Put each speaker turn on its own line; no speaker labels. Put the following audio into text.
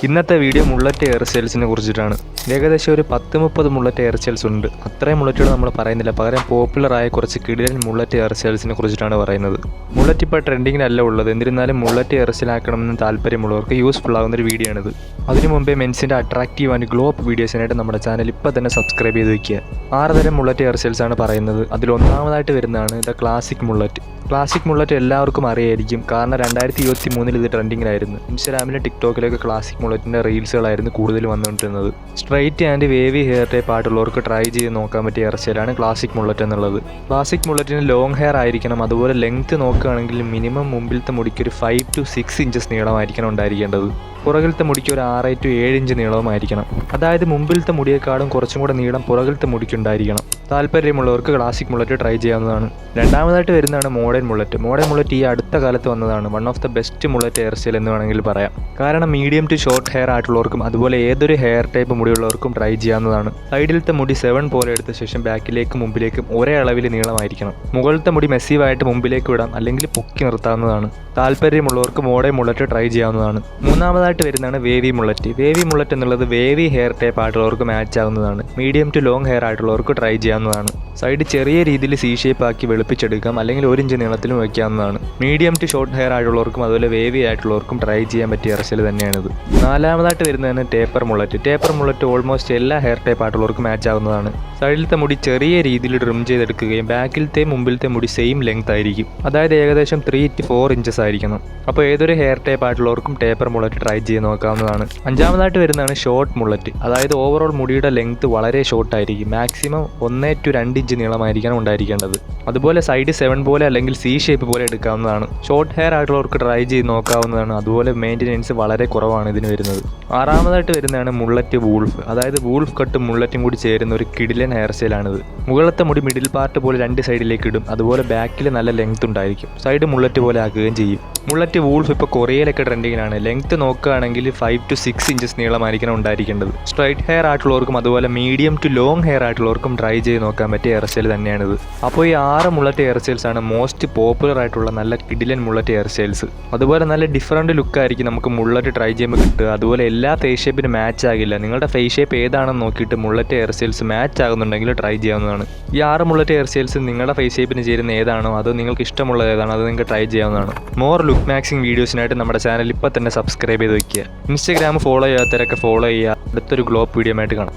ഇന്നത്തെ video mullet hair സ്റ്റൈൽസിനെ കുറിച്ചിട്ടാണ്. ഏകദേശം ഒരു 10-30 മുള്ളറ്റ് ഹെയർ സ്റ്റൈൽസ് ഉണ്ട്. അത്രയും മുള്ളറ്റുകൾ നമ്മൾ പറയുന്നില്ല, പകരം പോപ്പുലറായ കുറച്ച് കിടിലൻ മുള്ളറ്റ് ഹെയർ സ്റ്റൈൽസിനെ കുറിച്ചിട്ടാണ് പറയുന്നത്. മുള്ളറ്റ് ഇപ്പോൾ ട്രെൻഡിങ്ങിലല്ല ഉള്ളത്, എന്നിരുന്നാലും മുള്ളറ്റ് ഹെയർ സ്റ്റൈൽ ആക്കണമെന്ന് താല്പര്യമുള്ളവർക്ക് യൂസ്ഫുൾ ആകുന്നൊരു വീഡിയോ ആണിത്. അതിനു മുമ്പേ മെൻസിൻ്റെ അട്രാക്റ്റീവ് ആൻഡ് ഗ്ലോ അപ്പ് വീഡിയോസിനായിട്ട് നമ്മുടെ ചാനൽ ഇപ്പോൾ തന്നെ സബ്സ്ക്രൈബ് ചെയ്ത് വയ്ക്കുക. 6 തരം മുള്ളറ്റ് ഹെയർ സ്റ്റൈൽസ് ആണ് പറയുന്നത്. അതിൽ ഒന്നാമതായിട്ട് വരുന്നതാണ് the classic mullet. Classic mullet എല്ലാവർക്കും അറിയായിരിക്കും, കാരണം 2023 ഇത് ട്രെൻഡിങ്ങിലായിരുന്നു. ഇൻസ്റ്റാഗ്രാമിലും ടിക്ടോക്കിലൊക്കെ ക്ലാസിക് മുള്ളറ്റിൻ്റെ റീൽസുകളായിരുന്നു കൂടുതൽ വന്നുകൊണ്ടിരുന്നത്. Straight and wavy hair type ആയിട്ടുള്ളവർക്ക് ട്രൈ ചെയ്ത് നോക്കാൻ പറ്റിയ ഹെയർ സ്റ്റൈലാണ് ക്ലാസിക് മുള്ളറ്റ് എന്നുള്ളത്. ക്ലാസിക് മുള്ളറ്റിന് ലോങ് ഹെയർ ആയിരിക്കണം. അതുപോലെ ലെങ്ത് നോക്കുകയാണെങ്കിൽ മിനിമം മുമ്പിലത്തെ മുടിക്ക് ഒരു 5 to 6 ഇഞ്ചസ് നീളമായിരിക്കണം ഉണ്ടായിരിക്കേണ്ടത്. പുറകിലത്തെ മുടിക്ക് ഒരു 6 to 7 ഇഞ്ച് നീളവുമായിരിക്കണം. അതായത് മുമ്പിലത്തെ മുടിയേക്കാളും കുറച്ചും കൂടെ നീളം പുറകിലത്തെ മുടിക്കുണ്ടായിരിക്കണം. താല്പര്യമുള്ളവർക്ക് ക്ലാസിക് മുള്ളറ്റ് ട്രൈ ചെയ്യാവുന്നതാണ്. രണ്ടാമതായിട്ട് വരുന്നതാണ് മോഡേൺ മുള്ളറ്റ്. മോഡേൺ മുള്ളറ്റ് ഈ അടുത്ത കാലത്ത് വന്നതാണ്. One of the best mullet hair style എന്ന് വേണമെങ്കിൽ പറയാം. കാരണം മീഡിയം ടു ഷോർട്ട് ഹെയർ ആയിട്ടുള്ളവർക്കും അതുപോലെ ഏതൊരു ഹെയർ ടൈപ്പ് മുടിയുള്ളവർക്കും ട്രൈ ചെയ്യാവുന്നതാണ്. സൈഡിലത്തെ മുടി 7 പോലെ എടുത്ത ശേഷം ബാക്കിലേക്കും മുമ്പിലേക്കും ഒരേ അളവിൽ നീളമായിരിക്കണം. മുകളിലത്തെ മുടി മെസ്സീവായിട്ട് മുമ്പിലേക്ക് വിടാം, അല്ലെങ്കിൽ പൊക്കി നിർത്താവുന്നതാണ്. താല്പര്യമുള്ളവർക്ക് മോഡേൺ മുള്ളറ്റ് ട്രൈ ചെയ്യാവുന്നതാണ്. മൂന്നാമതായിട്ട് വരുന്നതാണ് വേവി മുള്ളറ്റ്. വേവി മുള്ളറ്റ് എന്നുള്ളത് വേവി ഹെയർ ടൈപ്പ് ആയിട്ടുള്ളവർക്ക് മാച്ച് ആവുന്നതാണ്. മീഡിയം ടു ലോങ് ഹെയർ ആയിട്ടുള്ളവർക്ക് ട്രൈ ചെയ്യാവുന്നതാണ്. സൈഡ് ചെറിയ രീതിയിൽ സി ഷേപ്പ് ആക്കി വെളുപ്പിച്ചെടുക്കാം, അല്ലെങ്കിൽ 1 ഇഞ്ച് നീളത്തിലും വയ്ക്കാവുന്നതാണ്. മീഡിയം ടു ഷോർട്ട് ഹെയർ ആയിട്ടുള്ളവർക്കും അതുപോലെ വേവി ആയിട്ടുള്ളവർക്കും ട്രൈ ചെയ്യാൻ പറ്റിയ ഹെയർ സ്റ്റൈൽ തന്നെയാണിത്. നാലാമതായിട്ട് വരുന്നതാണ് taper mullet. Taper mullet almost എല്ലാ ഹെയർ ടൈപ്പ് ആയിട്ടുള്ളവർക്കും മാച്ച് ആവുന്നതാണ്. സൈഡിലത്തെ മുടി ചെറിയ രീതിയിൽ ട്രിം ചെയ്തെടുക്കുകയും ബാക്കിലത്തെ മുമ്പിലത്തെ മുടി സെയിം ലെങ്ത് ആയിരിക്കും. അതായത് ഏകദേശം 3 to 4 ഇഞ്ചസ് ആയിരിക്കണം. അപ്പോൾ ഏതൊരു ഹെയർ ടൈപ്പ് ആയിട്ടുള്ളവർക്കും ടേപ്പർ മുള്ളറ്റ് ട്രൈ ചെയ്ത് നോക്കാവുന്നതാണ്. അഞ്ചാമതായിട്ട് വരുന്നതാണ് ഷോർട്ട് മുള്ളറ്റ്. അതായത് ഓവറോൾ മുടിയുടെ ലെങ്ത് വളരെ ഷോർട്ട് ആയിരിക്കും. മാക്സിമം 1 to 2 ഇഞ്ച് നീളമായിരിക്കണം ഉണ്ടായിരിക്കേണ്ടത്. അതുപോലെ സൈഡ് 7 പോലെ അല്ലെങ്കിൽ സി ഷേപ്പ് പോലെ എടുക്കാവുന്നതാണ്. ഷോർട്ട് ഹെയർ ആയിട്ടുള്ളവർക്ക് ട്രൈ ചെയ്ത് നോക്കാവുന്നതാണ്. അതുപോലെ മെയിൻ്റെനൻസ് വളരെ കുറവാണ് ഇതിന് വരുന്നത്. ആറാമതായിട്ട് വരുന്നതാണ് മുള്ളറ്റ് വൂൾഫ്. അതായത് വൂൾഫ് കട്ടും മുള്ളറ്റും കൂടി ചേരുന്ന ഒരു കിടിലൻ ഹെയർ സ്റ്റൈലാണിത്. മുകളിലത്തെ മുടി മിഡിൽ പാർട്ട് പോലെ 2 സൈഡിലേക്ക് ഇടും. അതുപോലെ ബാക്കിൽ നല്ല ലെങ്ത് ഉണ്ടായിരിക്കും. സൈഡ് മുള്ളറ്റ് പോലെ ആക്കുകയും ചെയ്യും. മുള്ളറ്റ് വൂൾഫ് ഇപ്പോൾ കൊറിയയിലൊക്കെ ട്രെൻഡിങ്ങിലാണ്. ലെങ്ത് നോക്കുകയാണെങ്കിൽ 5 to 6 ഇഞ്ചസ് നീളമായിരിക്കണം ഉണ്ടായിരിക്കേണ്ടത്. സ്ട്രൈറ്റ് ഹെയർ ആയിട്ടുള്ളവർക്കും അതുപോലെ മീഡിയം ടു ലോങ് ഹെയർ ആയിട്ടുള്ളവർക്കും ട്രൈ ചെയ്ത് നോക്കാൻ പറ്റിയ ഹെയർ സ്റ്റൈൽ തന്നെയാണിത്. അപ്പോൾ ഈ 6 മുള്ളറ്റ് ഹെയർ സ്റ്റൈൽസ് ആണ് മോസ്റ്റ് പോപ്പുലർ ആയിട്ടുള്ള നല്ല കിടിലൻ മുള്ളറ്റ് ഹെയർ സ്റ്റൈൽസ്. അതുപോലെ നല്ല ഡിഫറൻറ്റ് ലുക്കായിരിക്കും നമുക്ക് മുള്ളറ്റ് ട്രൈ ചെയ്യുമ്പോൾ കിട്ടുക. അതുപോലെ എല്ലാ ഫേസ് ഷേപ്പിനും മാച്ച് ആകില്ല. നിങ്ങളുടെ ഫേസ് ഷേപ്പ് ഏതാണെന്ന് നോക്കിയിട്ട് മുള്ളറ്റ് ഹെയർ സ്റ്റൈൽസ് മാച്ച് ആകുന്നുണ്ടെങ്കിൽ ട്രൈ ചെയ്യാവുന്നതാണ്. ഈ 6 മുള്ളറ്റ് ഹെയർ സ്റ്റൈൽസ് നിങ്ങളുടെ ഫേസ് ഷേപ്പിന് ചേരുന്ന ഏതാണോ അത് നിങ്ങൾക്ക് ഇഷ്ടമുള്ളത് ഏതാണോ അത് നിങ്ങൾക്ക് ട്രൈ ചെയ്യാവുന്നതാണ്. മോർ ലുക്ക് മാക്സിംഗ് വീഡിയോസിനായിട്ട് നമ്മുടെ ചാനൽ ഇപ്പോൾ തന്നെ സബ്സ്ക്രൈബ് ചെയ്ത് വയ്ക്കുക. ഇൻസ്റ്റാഗ്രാം ഫോളോ ചെയ്യാത്തവരൊക്കെ ഫോളോ ചെയ്യുക. അടുത്തൊരു ഗ്ലോ അപ്പ് വീഡിയോ ആയിട്ട് കാണാം.